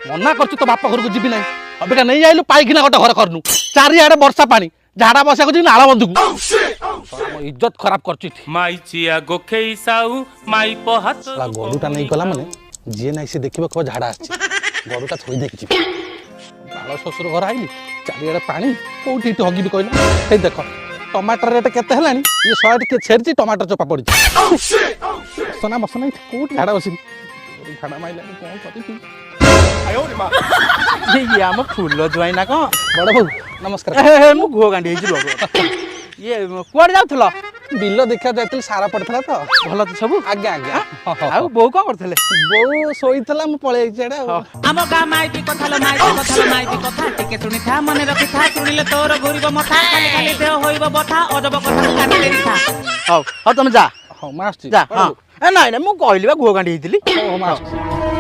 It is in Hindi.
मना कर तो बापा घर को जीवी ना अबिका नहीं आइलु पाइकिना गोटे घर करनु चारिआडे वर्षा पानी झाड़ा बसा को नाला बंधुक इज्जत खराब कर माई चिया गोखे साऊ माई पहात गरुटा नहीं गला माने जी ना से देखिबो को झाड़ा आछि गरुटा थोई देखि बाल ससुर घर आइली चारिआडे पानी कोठी हगी भी कहला हे देखो टमाटर रेट केते हलानी ये 100 के छेरची टमाटर चोपा पड़ी सोना बसना कोठी झाड़ा बसी झाड़ा माइला कोन करी आयो रे मां ये हम फूल जोई ना को बड़ बहु नमस्कार मु घो गांडी हिजु ये कुआड जाउथलो बिल देखा जाइतिल सारा पड़थला तो भलो तो सब आज्ञा आज्ञा आउ बो को करथले बो सोईथला म पळे जेडा हम गा माइटी कथालो माइटी कथा टिके सुनि था मने रखि था सुनिले तोर घुरिबो मथा खाली खाली देह होइबो बथा अजब कथा काटी देरी था हौ हौ तुम जा हां मास्टर जा हां ए नाइ ना मु कहली बा घो गांडी हितली ओ मास्टर